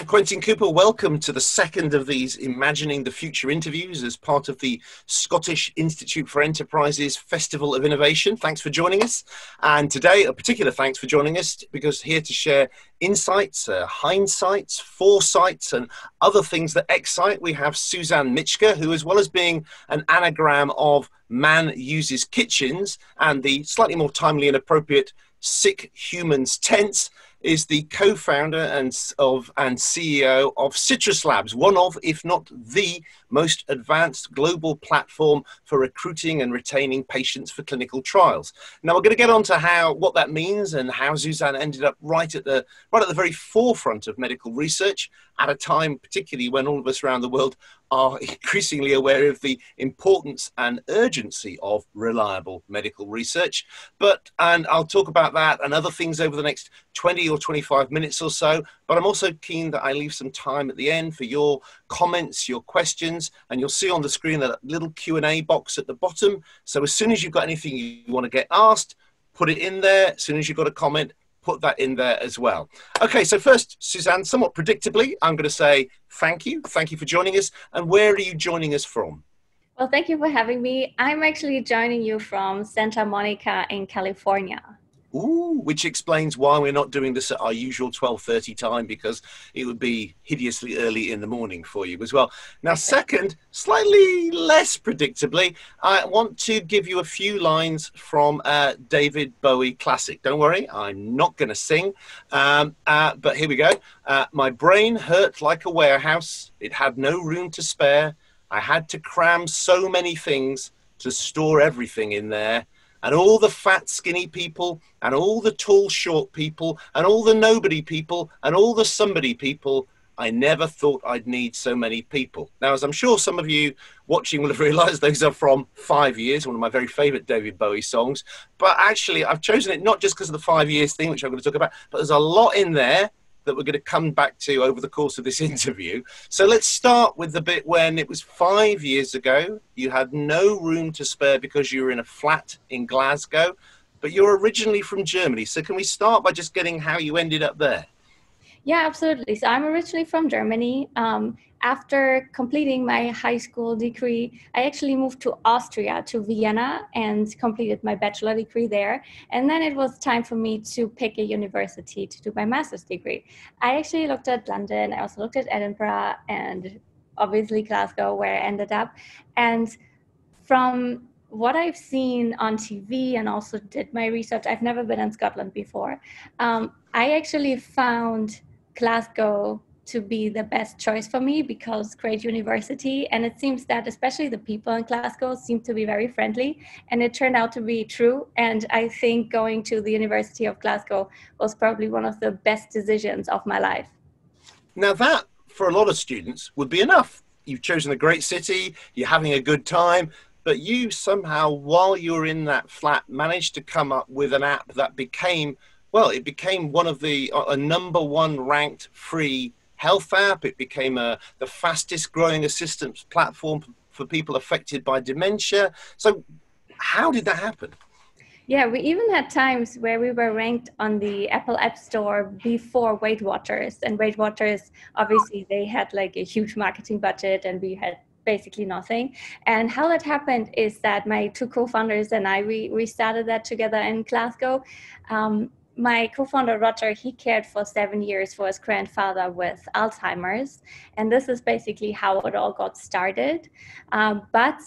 Quentin Cooper. Welcome to the second of these Imagining the Future interviews as part of the Scottish Institute for Enterprise's Festival of Innovation. Thanks for joining us. And today, a particular thanks for joining us, because here to share insights, hindsights, foresights, and other things that excite, we have Susanne Mitschke, who, as well as being an anagram of Man Uses Kitchens and the slightly more timely and appropriate Sick Humans Tense, is the co-founder and CEO of Citruslabs, one of, if not the most advanced global platform for recruiting and retaining patients for clinical trials. Now, we're going to get on to what that means and how Susanne ended up right at the very forefront of medical research at a time, particularly when all of us around the world are increasingly aware of the importance and urgency of reliable medical research. And I'll talk about that and other things over the next 20 or 25 minutes or so, but I'm also keen that I leave some time at the end for your comments, your questions, and you'll see on the screen that little Q&A box at the bottom. So as soon as you've got anything you want to get asked, put it in there. As soon as you've got a comment, put that in there as well. Okay, so first, Susanne, somewhat predictably, I'm going to say thank you. Thank you for joining us. And where are you joining us from? Well, thank you for having me. I'm actually joining you from Santa Monica in California. Ooh, which explains why we're not doing this at our usual 12:30 time, because it would be hideously early in the morning for you as well. Now, second, slightly less predictably, I want to give you a few lines from David Bowie classic. Don't worry, I'm not going to sing, but here we go. My brain hurt like a warehouse. It had no room to spare. I had to cram so many things to store everything in there. And all the fat, skinny people, and all the tall, short people, and all the nobody people, and all the somebody people, I never thought I'd need so many people. Now, as I'm sure some of you watching will have realized, those are from 5 Years, one of my very favorite David Bowie songs. But actually, I've chosen it not just because of the 5 Years thing, which I'm going to talk about, but there's a lot in there that we're going to come back to over the course of this interview. So let's start with the bit when it was 5 years ago. You had no room to spare because you were in a flat in Glasgow, but you're originally from Germany. So can we start by just getting how you ended up there? Yeah, absolutely. So I'm originally from Germany. After completing my high school degree, I actually moved to Austria, to Vienna, and completed my bachelor degree there. And then it was time for me to pick a university to do my master's degree. I actually looked at London. I also looked at Edinburgh and obviously Glasgow, where I ended up. And from what I've seen on TV and also did my research, I've never been in Scotland before. I actually found Glasgow to be the best choice for me because great university, and it seems that especially the people in Glasgow seem to be very friendly, and it turned out to be true. And I think going to the University of Glasgow was probably one of the best decisions of my life. Now that, for a lot of students, would be enough. You've chosen a great city, you're having a good time, but you somehow, while you were in that flat, managed to come up with an app that became, well, it became one of the #1 ranked free health app. It became the fastest growing assistance platform for people affected by dementia. So how did that happen? Yeah, we even had times where we were ranked on the Apple App Store before Weight Watchers. And Weight Watchers, obviously, they had like a huge marketing budget and we had basically nothing. And how that happened is that my two co-founders and I, we started that together in Glasgow. My co-founder, Roger, he cared for 7 years for his grandfather with Alzheimer's. And this is basically how it all got started. But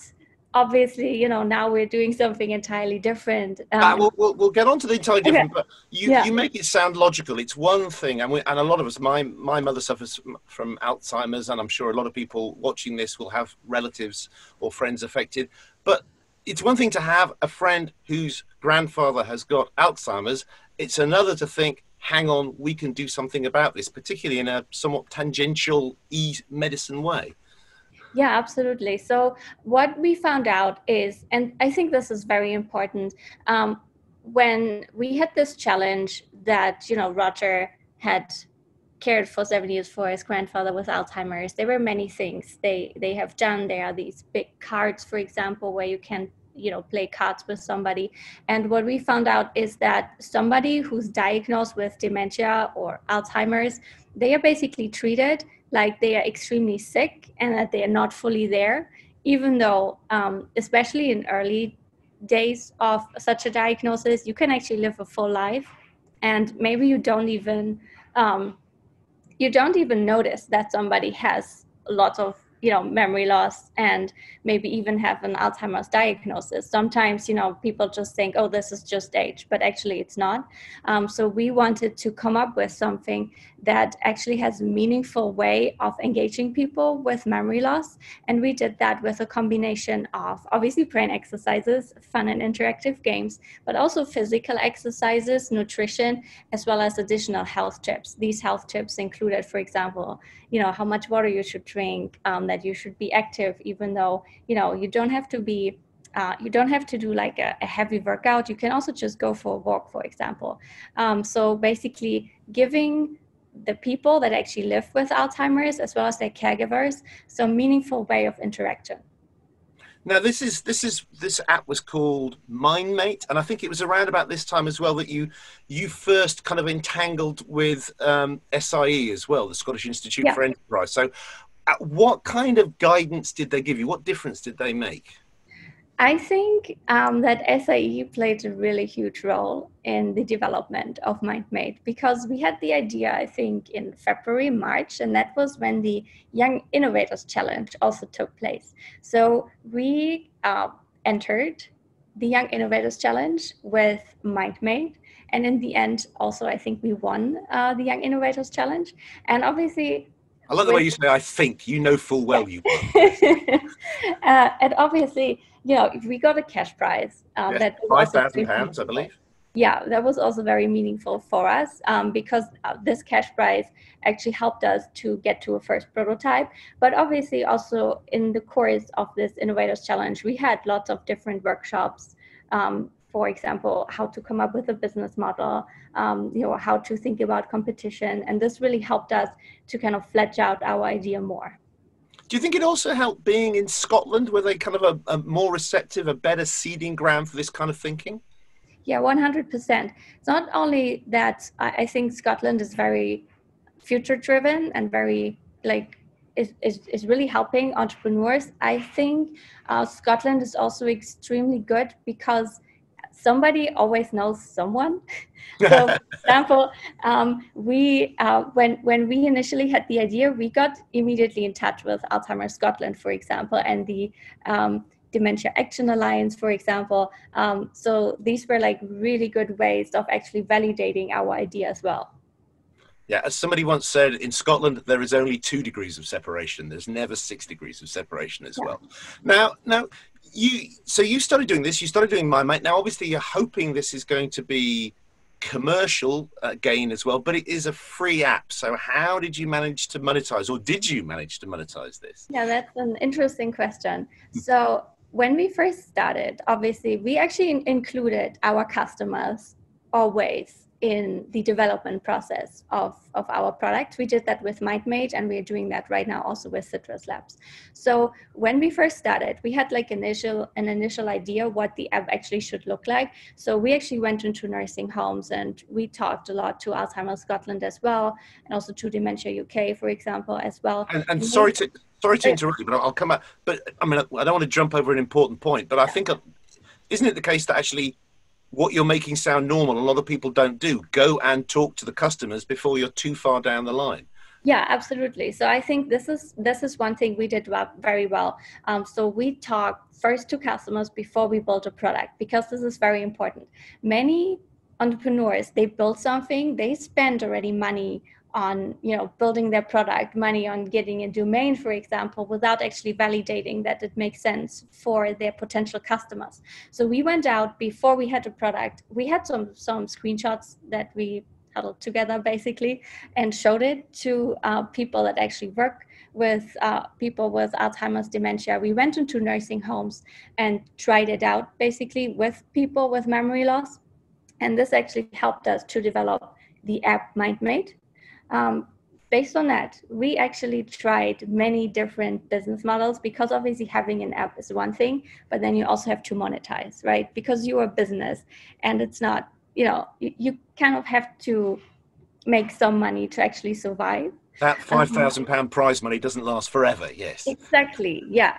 obviously, you know, now we're doing something entirely different. We'll get on to the entirely different, okay. But you make it sound logical. It's one thing, and a lot of us, my mother suffers from Alzheimer's, and I'm sure a lot of people watching this will have relatives or friends affected. But it's one thing to have a friend whose grandfather has got Alzheimer's. It's another to think, hang on, we can do something about this, particularly in a somewhat tangential medicine way. Yeah, absolutely. So what we found out is, and I think this is very important, when we had this challenge that, you know, Roger had cared for 7 years for his grandfather with Alzheimer's, there were many things they have done. There are these big cards, for example, where you can play cards with somebody. And what we found out is that somebody who's diagnosed with dementia or Alzheimer's, they are basically treated like they are extremely sick and that they are not fully there, even though, especially in early days of such a diagnosis, you can actually live a full life, and maybe you don't even notice that somebody has lots of memory loss and maybe even have an Alzheimer's diagnosis. Sometimes people just think, oh, this is just age, but actually it's not. So we wanted to come up with something that actually has a meaningful way of engaging people with memory loss, and we did that with a combination of obviously brain exercises, fun and interactive games, but also physical exercises, nutrition, as well as additional health tips. These health tips included, for example, how much water you should drink, that you should be active, even though you don't have to be you don't have to do like a heavy workout. You can also just go for a walk, for example. So basically giving the people that actually live with Alzheimer's as well as their caregivers some meaningful way of interaction. Now, this app was called MindMate, and I think it was around about this time as well that you first kind of entangled with SIE as well, the Scottish Institute for Enterprise. So, what kind of guidance did they give you? What difference did they make? I think that SIE played a really huge role in the development of MindMate, because we had the idea, I think, in February, March, and that was when the Young Innovators Challenge also took place. So we entered the Young Innovators Challenge with MindMate, and in the end, also, I think we won the Young Innovators Challenge. And obviously, I love the way you say, I think, full well you won. And obviously, we got a cash prize. That was £5,000, I believe. Yeah, that was also very meaningful for us, because this cash prize actually helped us to get to a first prototype. But obviously also in the course of this Innovators Challenge, we had lots of different workshops. For example, how to come up with a business model, how to think about competition. And this really helped us to kind of flesh out our idea more. Do you think it also helped being in Scotland? Were they kind of a more receptive, a better seeding ground for this kind of thinking? Yeah, 100%. It's not only that I think Scotland is very future driven and very is really helping entrepreneurs. I think Scotland is also extremely good because somebody always knows someone. So, for example, when we initially had the idea, we got immediately in touch with Alzheimer's Scotland, for example, and the Dementia Action Alliance, for example. So these were like really good ways of actually validating our idea as well. Yeah, as somebody once said, in Scotland, there is only 2 degrees of separation. There's never 6 degrees of separation as well. Now, you started doing this, you started doing MindMate. Now, obviously, you're hoping this is going to be commercial gain as well, but it is a free app. So how did you manage to monetize, or did you manage to monetize this? Yeah, that's an interesting question. So when we first started, obviously, we actually included our customers always in the development process of our product. We did that with MindMate, and we're doing that right now also with Citruslabs. So when we first started, we had like an initial idea what the app actually should look like. So we actually went into nursing homes, and we talked a lot to Alzheimer's Scotland as well, and also to Dementia UK, for example, as well. And sorry to interrupt you, but I'll come back. But I mean, I don't want to jump over an important point, but I think, isn't it the case that actually what you're making sound normal, a lot of people don't do? Go and talk to the customers before you're too far down the line. Yeah, absolutely. So I think this is one thing we did very well. So we talked first to customers before we built a product, because this is very important. Many entrepreneurs, they build something, they spend already money on building their product, money on getting a domain, for example, without actually validating that it makes sense for their potential customers. So we went out before we had a product. We had some screenshots that we huddled together basically and showed it to people that actually work with people with Alzheimer's dementia. We went into nursing homes and tried it out basically with people with memory loss, and this actually helped us to develop the app MindMate. based on that, we actually tried many different business models, because obviously having an app is one thing, but then you also have to monetize, right? Because you're a business and it's not, you kind of have to make some money to actually survive. That £5,000 prize money doesn't last forever, yes. Exactly, yeah.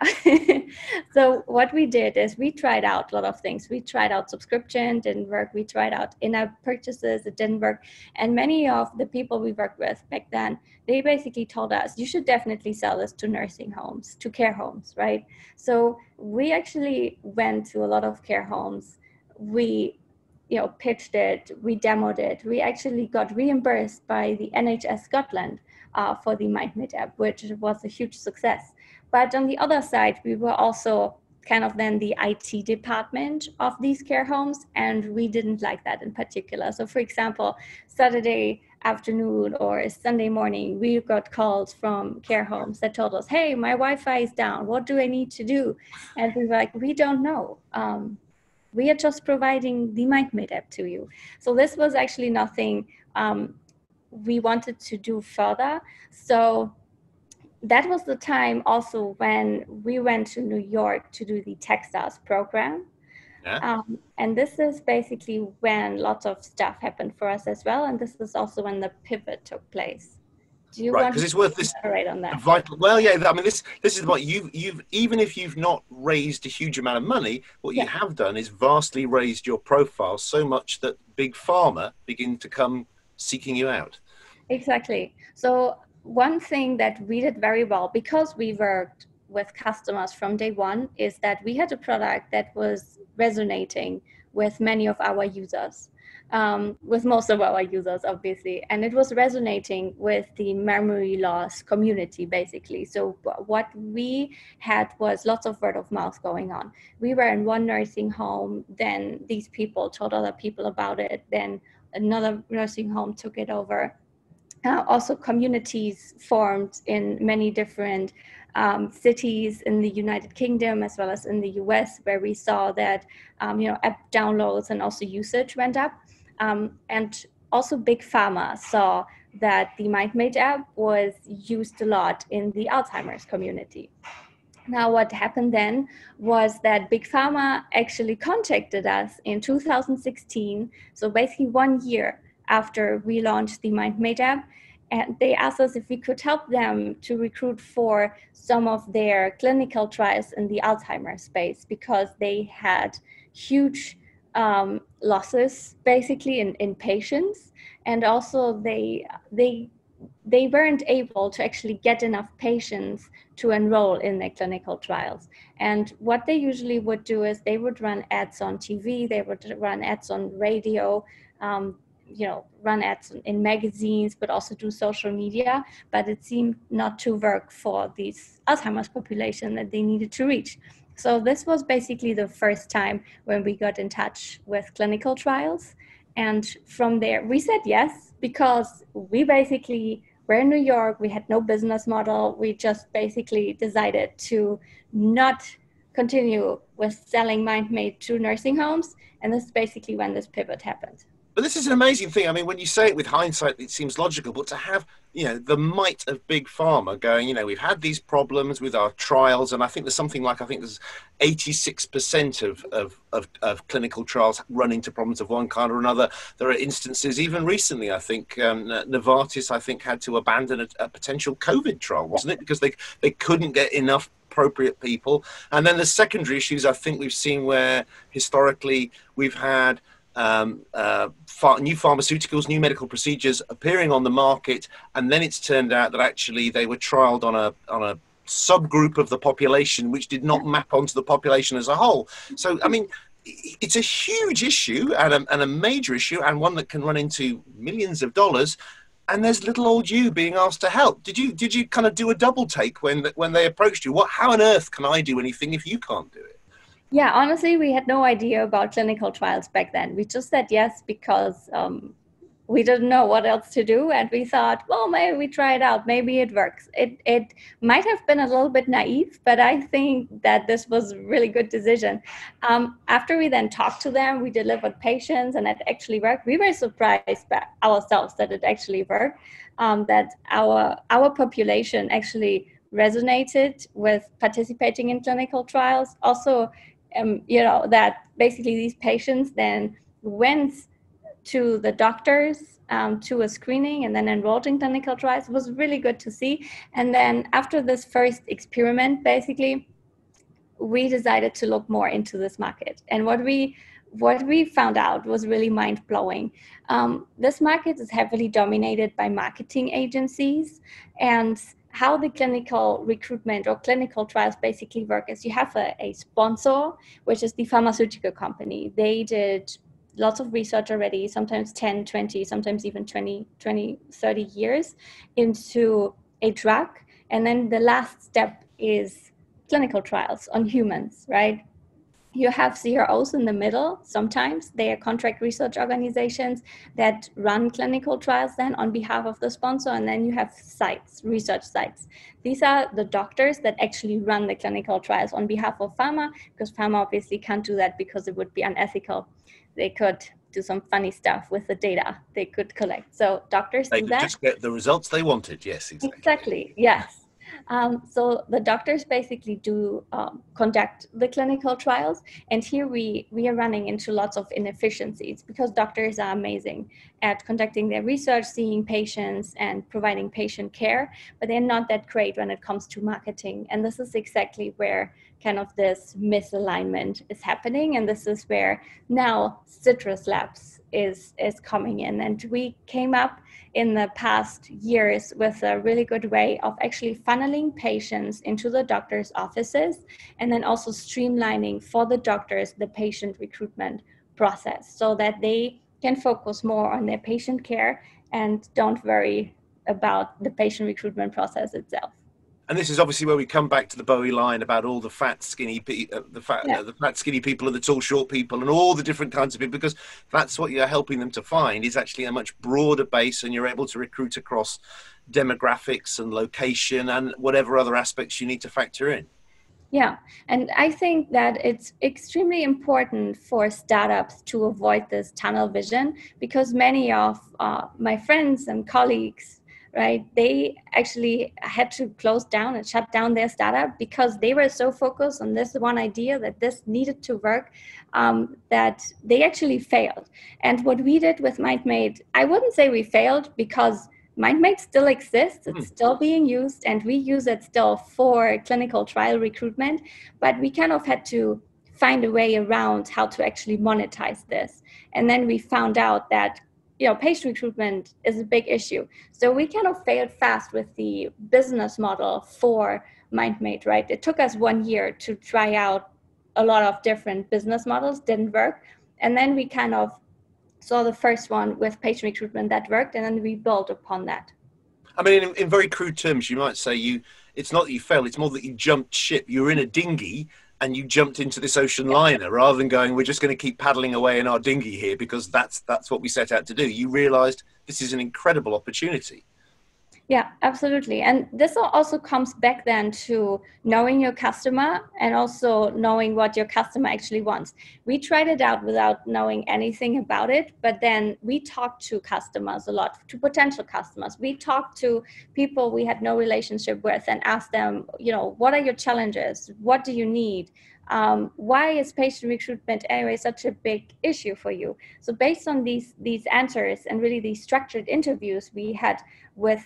So what we did is we tried out a lot of things. We tried out subscription, didn't work. We tried out in-app purchases, it didn't work. And many of the people we worked with back then, they basically told us, you should definitely sell this to nursing homes, to care homes, right? So we actually went to a lot of care homes. We pitched it, we demoed it. We actually got reimbursed by the NHS Scotland for the MindMate app, which was a huge success. But on the other side, we were also kind of then the IT department of these care homes, and we didn't like that in particular. So for example, Saturday afternoon or Sunday morning, we got calls from care homes that told us, hey, my Wi-Fi is down, what do I need to do? And we were like, we don't know. We are just providing the MindMate app to you. So this was actually nothing we wanted to do further. So that was the time also when we went to New York to do the Techstars program. Yeah. And this is basically when lots of stuff happened for us as well. And this is also when the pivot took place. Do you want because it's worth this elaborate on that? vital. Well, yeah. I mean, this is what you've even if you've not raised a huge amount of money, what you have done is vastly raised your profile so much that big pharma begin to come seeking you out. Exactly. So one thing that we did very well, because we worked with customers from day one, is that we had a product that was resonating with many of our users, with most of our users, obviously. And it was resonating with the memory loss community, basically. So what we had was lots of word of mouth going on. We were in one nursing home, then these people told other people about it, then another nursing home took it over. Also communities formed in many different cities in the United Kingdom as well as in the US, where we saw that app downloads and also usage went up. And also Big Pharma saw that the MindMate app was used a lot in the Alzheimer's community. Now, what happened then was that Big Pharma actually contacted us in 2016, so basically 1 year after we launched the MindMate app, and they asked us if we could help them to recruit for some of their clinical trials in the Alzheimer's space, because they had huge losses basically in patients, and also they weren't able to actually get enough patients to enroll in their clinical trials. And what they usually would do is they would run ads on TV, they would run ads on radio, run ads in magazines, but also do social media. But it seemed not to work for this Alzheimer's population that they needed to reach. So this was basically the first time when we got in touch with clinical trials. And from there, we said yes, because we basically were in New York, we had no business model. We just basically decided to not continue with selling MindMate to nursing homes. And this is basically when this pivot happened. But this is an amazing thing. I mean, when you say it with hindsight, it seems logical, but to have, the might of Big Pharma going, we've had these problems with our trials, and I think there's something like, there's 86% of clinical trials run into problems of one kind or another. There are instances, even recently, I think, Novartis, had to abandon a potential COVID trial, wasn't it? Because they couldn't get enough appropriate people. And then the secondary issues, I think we've seen where historically we've had new pharmaceuticals, new medical procedures appearing on the market, and then it's turned out that actually they were trialed on a subgroup of the population which did not map onto the population as a whole. So I mean, it's a huge issue and a major issue, and one that can run into millions of dollars. And there's little old you being asked to help. Did you kind of do a double take when they approached you? How on earth can I do anything if you can't do it? Yeah, honestly, we had no idea about clinical trials back then. We just said yes because we didn't know what else to do, and we thought, well, maybe we try it out, maybe it works. It might have been a little bit naive, but I think that this was a really good decision. After we then talked to them, we delivered patients, and it actually worked. We were surprised by ourselves that it actually worked, that our population actually resonated with participating in clinical trials. Also, that basically these patients then went to the doctors to a screening and then enrolled in clinical trials. It was really good to see. And then after this first experiment, basically, we decided to look more into this market. And what we found out was really mind-blowing. This market is heavily dominated by marketing agencies, and how the clinical recruitment or clinical trials basically work is you have a sponsor, which is the pharmaceutical company. They did lots of research already, sometimes 10, 20, sometimes even 20, 30 years into a drug. And then the last step is clinical trials on humans, right? You have CROs in the middle. Sometimes they are contract research organizations that run clinical trials then on behalf of the sponsor. And then you have sites, research sites. These are the doctors that actually run the clinical trials on behalf of pharma, because pharma obviously can't do that because it would be unethical. They could do some funny stuff with the data they could collect. So doctors do that. They could just get the results they wanted. Yes, exactly. Exactly, yes. So the doctors basically do conduct the clinical trials, and here we are running into lots of inefficiencies because doctors are amazing at conducting their research, seeing patients and providing patient care, but they're not that great when it comes to marketing. And this is exactly where kind of this misalignment is happening, and this is where now Citruslabs is coming in. And we came up in the past years with a really good way of actually funneling patients into the doctor's offices, and then also streamlining for the doctors the patient recruitment process so that they can focus more on their patient care and don't worry about the patient recruitment process itself. And this is obviously where we come back to the Bowie line about all the fat, skinny, the fat, skinny people and the tall, short people and all the different kinds of people, because that's what you're helping them to find is actually a much broader base, and you're able to recruit across demographics and location and whatever other aspects you need to factor in. Yeah, and I think that it's extremely important for startups to avoid this tunnel vision, because many of my friends and colleagues, right, they actually had to close down and shut down their startup because they were so focused on this one idea that this needed to work, that they actually failed. And what we did with MindMate, I wouldn't say we failed, because MindMate still exists, it's still being used, and we use it still for clinical trial recruitment, but we kind of had to find a way around how to actually monetize this. And then we found out that patient recruitment is a big issue. So we kind of failed fast with the business model for MindMate, right? It took us 1 year to try out a lot of different business models, didn't work. And then we kind of saw the first one with patient recruitment that worked, and then we built upon that. I mean, in very crude terms, you might say it's not that you failed, it's more that you jumped ship. You were in a dinghy and you jumped into this ocean liner rather than going, we're just going to keep paddling away in our dinghy here because that's what we set out to do. You realized this is an incredible opportunity. Yeah, absolutely. And this also comes back then to knowing your customer and also knowing what your customer actually wants. We tried it out without knowing anything about it, but then we talked to customers a lot, to potential customers. We talked to people we had no relationship with and asked them, what are your challenges? What do you need? Why is patient recruitment anyway such a big issue for you? So based on these answers and really these structured interviews we had with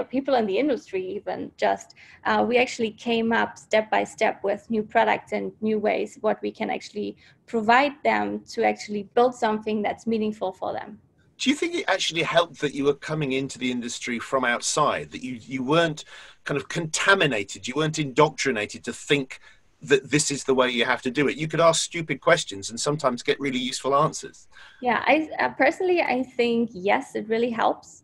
people in the industry, even we actually came up step by step with new products and new ways what we can actually provide them to actually build something that's meaningful for them. Do you think it actually helped that you were coming into the industry from outside, that you weren't kind of contaminated, you weren't indoctrinated to think that this is the way you have to do it? You could ask stupid questions and sometimes get really useful answers. Yeah, I personally think, yes, it really helps,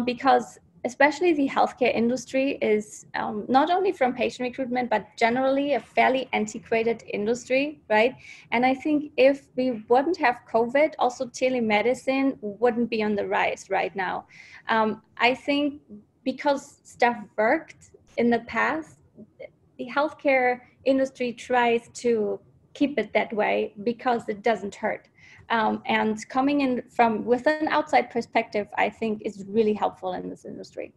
because especially the healthcare industry is not only from patient recruitment, but generally a fairly antiquated industry, right? And I think if we wouldn't have COVID, also telemedicine wouldn't be on the rise right now. I think because stuff worked in the past, the healthcare industry tries to keep it that way because it doesn't hurt. And coming in from with an outside perspective, I think is really helpful in this industry.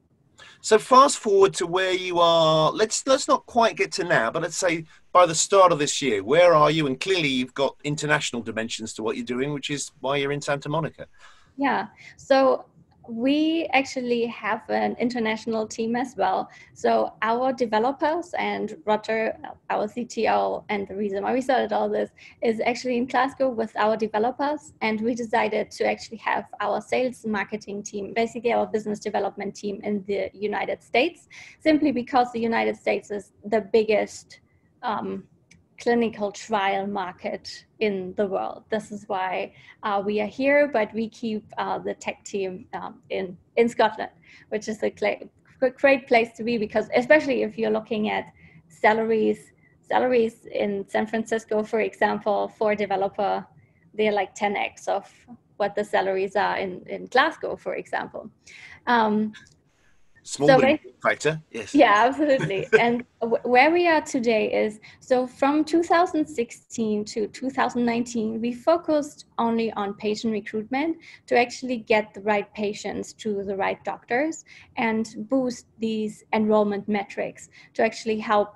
So fast forward to where you are. Let's not quite get to now, but let's say by the start of this year, where are you? And clearly you've got international dimensions to what you're doing, which is why you're in Santa Monica. Yeah, so we actually have an international team as well. So our developers and Roger, our CTO, and the reason why we started all this is actually in Glasgow with our developers. And we decided to actually have our sales and marketing team, basically our business development team in the United States, simply because the United States is the biggest clinical trial market in the world. This is why we are here, but we keep the tech team in Scotland, which is a great place to be, because especially if you're looking at salaries in San Francisco, for example, for a developer, they're like 10x of what the salaries are in Glasgow, for example. Small factor, yes. Yeah, absolutely. And where we are today is, so from 2016 to 2019, we focused only on patient recruitment to actually get the right patients to the right doctors and boost these enrollment metrics to actually help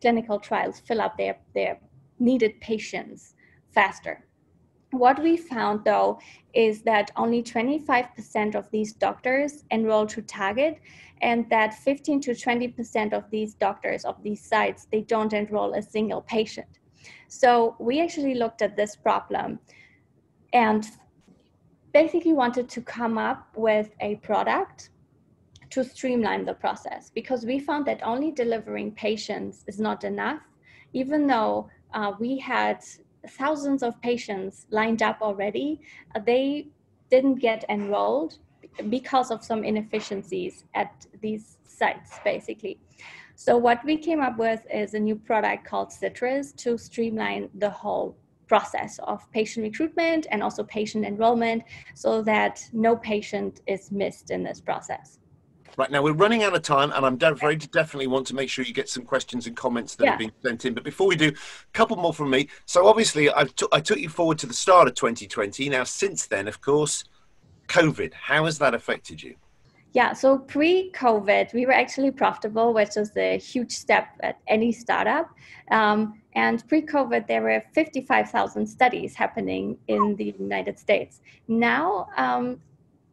clinical trials fill up their needed patients faster. What we found, though, is that only 25% of these doctors enroll to target, and that 15 to 20% of these doctors, of these sites, they don't enroll a single patient. So we actually looked at this problem and basically wanted to come up with a product to streamline the process, because we found that only delivering patients is not enough, even though we had thousands of patients lined up already. They didn't get enrolled because of some inefficiencies at these sites, basically. So what we came up with is a new product called Citrus to streamline the whole process of patient recruitment and also patient enrollment, so that no patient is missed in this process. Right, now we're running out of time, and I'm very definitely want to make sure you get some questions and comments that have been sent in. But before we do, a couple more from me. So obviously I took you forward to the start of 2020. Now, since then, of course, COVID, how has that affected you? Yeah, so pre-COVID, we were actually profitable, which is a huge step at any startup. And pre-COVID, there were 55,000 studies happening in the United States. Now,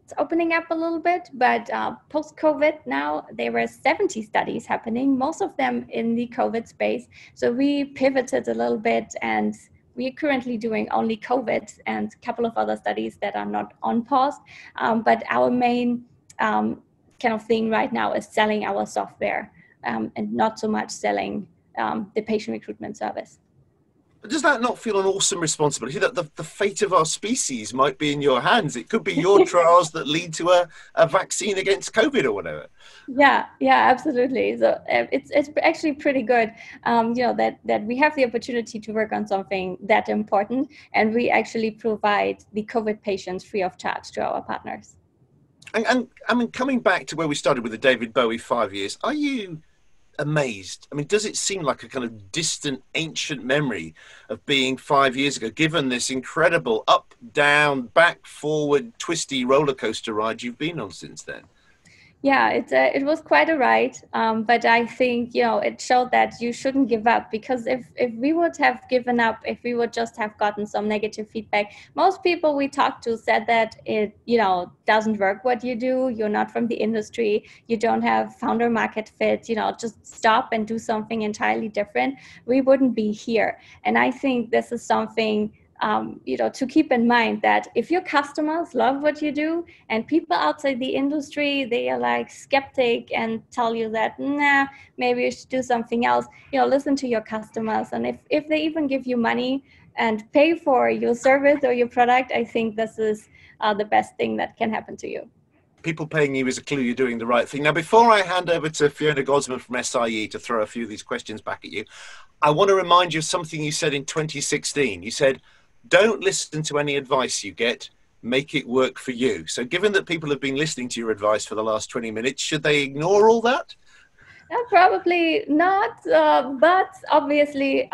it's opening up a little bit, but post-COVID now, there were 70 studies happening, most of them in the COVID space. So we pivoted a little bit, and we are currently doing only COVID and a couple of other studies that are not on pause. But our main kind of thing right now is selling our software and not so much selling the patient recruitment service. But does that not feel an awesome responsibility that the fate of our species might be in your hands? It could be your trials that lead to a vaccine against COVID or whatever. Yeah, absolutely. So it's actually pretty good, that we have the opportunity to work on something that important, and we actually provide the COVID patients free of charge to our partners. And I mean, coming back to where we started with the David Bowie 5 years, are you amazed? I mean, does it seem like a kind of distant, ancient memory of being 5 years ago, given this incredible up, down, back, forward, twisty roller coaster ride you've been on since then? Yeah, it was quite a ride, but I think, it showed that you shouldn't give up, because if we would have given up, if we would just have gotten some negative feedback, most people we talked to said that it, doesn't work what you do, you're not from the industry, you don't have founder market fit, just stop and do something entirely different, we wouldn't be here. And I think this is something to keep in mind, that if your customers love what you do and people outside the industry, they are like skeptic and tell you that, nah, maybe you should do something else, listen to your customers. And if they even give you money and pay for your service or your product, I think this is the best thing that can happen to you. people paying you is a clue you're doing the right thing. Now, before I hand over to Fiona Godsman from SIE to throw a few of these questions back at you, I want to remind you of something you said in 2016. You said, don't listen to any advice you get, make it work for you. So given that people have been listening to your advice for the last 20 minutes, should they ignore all that? Probably not, but obviously,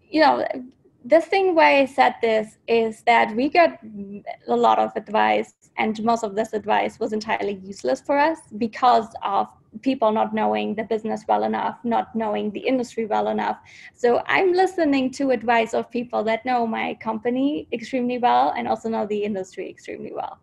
you know, the thing why I said this is that we got a lot of advice, and most of this advice was entirely useless for us because of people not knowing the business well enough, not knowing the industry well enough. So I'm listening to advice of people that know my company extremely well and also know the industry extremely well.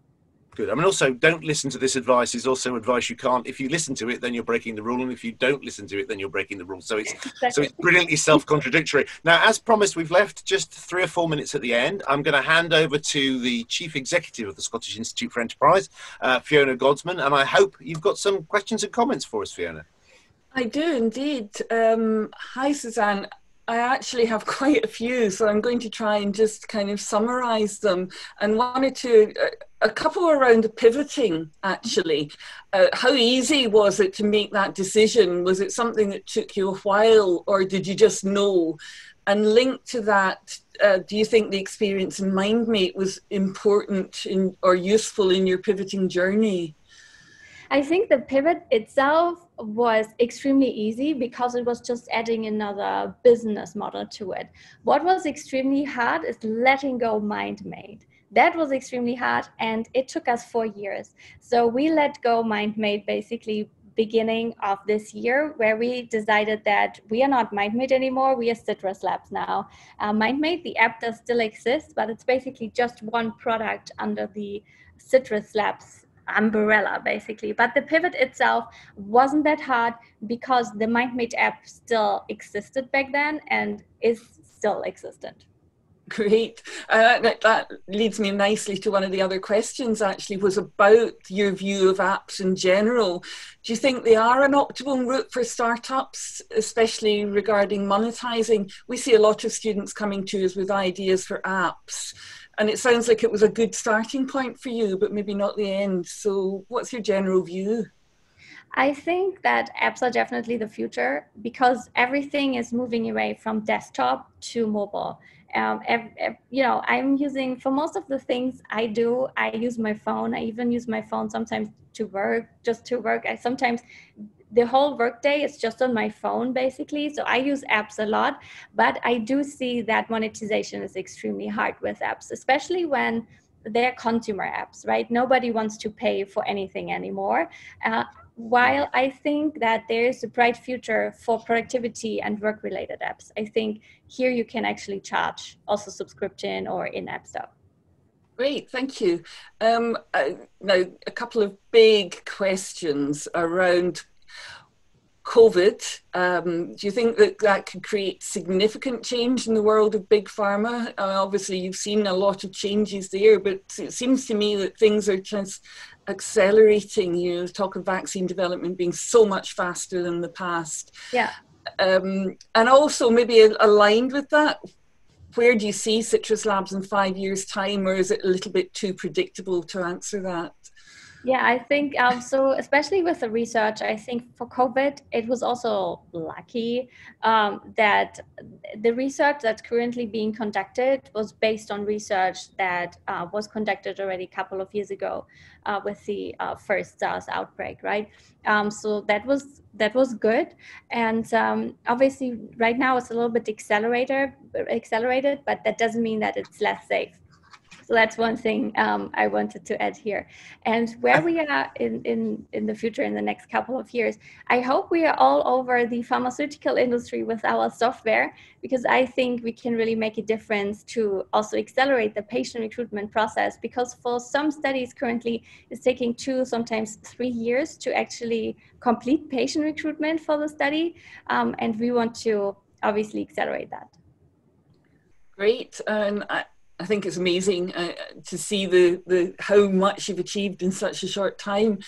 Good. I mean, also, don't listen to this advice is also advice you can't. If you listen to it, then you're breaking the rule, and if you don't listen to it, then you're breaking the rule. So it's so it's brilliantly self-contradictory. Now, as promised, we've left just 3 or 4 minutes at the end. I'm going to hand over to the Chief Executive of the Scottish Institute for Enterprise, Fiona Godsman, and I hope you've got some questions and comments for us, Fiona. I do indeed. Hi, Susanne. I actually have quite a few, so I'm going to try and just kind of summarize them, and wanted to, a couple around the pivoting, actually. How easy was it to make that decision? Was it something that took you a while, or did you just know? And linked to that, do you think the experience in MindMate was important or useful in your pivoting journey? I think the pivot itself was extremely easy because it was just adding another business model to it. What was extremely hard is letting go MindMate. That was extremely hard, and it took us 4 years. So we let go MindMate basically beginning of this year, where we decided that we are not MindMate anymore, we are Citruslabs now. MindMate, the app does still exist, but it's basically just one product under the Citruslabs umbrella basically. But the pivot itself wasn't that hard because the MindMate app still existed back then and is still existent. Great. That leads me nicely to one of the other questions, actually, was about your view of apps in general. Do you think they are an optimal route for startups, especially regarding monetizing? We see a lot of students coming to us with ideas for apps, and it sounds like it was a good starting point for you, but maybe not the end. So what's your general view? I think that apps are definitely the future because everything is moving away from desktop to mobile. You know, I'm using, for most of the things I do, I use my phone. I even use my phone sometimes to work, just to work. Sometimes the whole workday is just on my phone, basically. So I use apps a lot, but I do see that monetization is extremely hard with apps, especially when they're consumer apps, right? Nobody wants to pay for anything anymore. While I think that there's a bright future for productivity and work-related apps, I think here you can actually charge also subscription or in-app stuff. Great, thank you. Now, a couple of big questions around COVID. Do you think that that could create significant change in the world of big pharma? Obviously, you've seen a lot of changes there, but it seems to me that things are just accelerating. You know, talk of vaccine development being so much faster than the past. Yeah. And also maybe aligned with that, where do you see Citruslabs in 5 years' time, or is it a little bit too predictable to answer that? Yeah, I think so, especially with the research, I think for COVID, it was also lucky that the research that's currently being conducted was based on research that was conducted already a couple of years ago with the first SARS outbreak, right? So that was good. And obviously right now it's a little bit accelerated, but that doesn't mean that it's less safe. So that's one thing I wanted to add here. And where we are in the future, in the next couple of years, I hope we are all over the pharmaceutical industry with our software, because I think we can really make a difference to also accelerate the patient recruitment process, because for some studies currently it's taking 2, sometimes 3 years to actually complete patient recruitment for the study. And we want to obviously accelerate that. Great. And I think it's amazing to see the how much you've achieved in such a short time.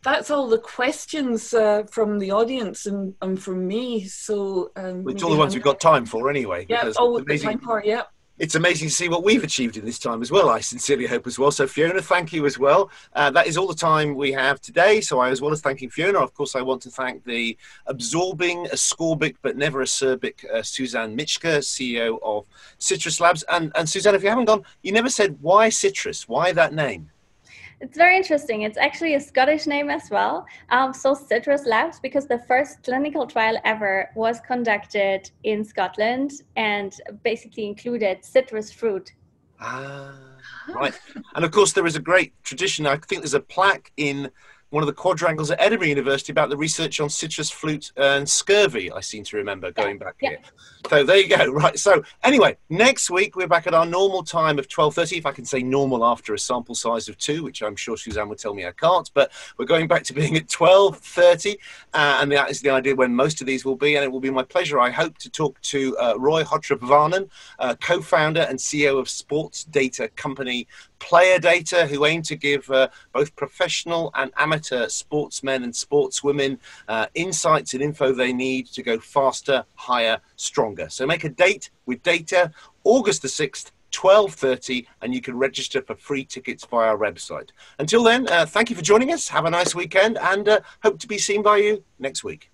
That's all the questions from the audience and from me. So it's all the ones we've got time for anyway. Yeah, all the time for, yeah. It's amazing to see what we've achieved in this time as well. I sincerely hope as well. So Fiona, thank you as well. That is all the time we have today. So as well as thanking Fiona, of course, I want to thank the absorbing, ascorbic, but never acerbic Susanne Mitschke, CEO of Citruslabs. And Susanne, if you haven't gone, you never said why citrus, why that name? It's very interesting. It's actually a Scottish name as well. So Citruslabs, because the first clinical trial ever was conducted in Scotland and basically included citrus fruit. Ah, right. And of course, there is a great tradition. I think there's a plaque in one of the quadrangles at Edinburgh University about the research on citrus fruit and scurvy, I seem to remember going back here. So there you go. Right. So anyway, next week we're back at our normal time of 12:30, if I can say normal after a sample size of 2, which I'm sure Susanne would tell me I can't, but we're going back to being at 12:30, and that is the idea when most of these will be, and it will be my pleasure, I hope, to talk to Roy Hotrap-Varnon, co-founder and CEO of sports data company Player Data, who aim to give both professional and amateur sportsmen and sportswomen insights and info they need to go faster, higher, stronger. So make a date with Data, August the 6th, 12:30, and you can register for free tickets via our website. Until then, thank you for joining us. Have a nice weekend, and hope to be seen by you next week.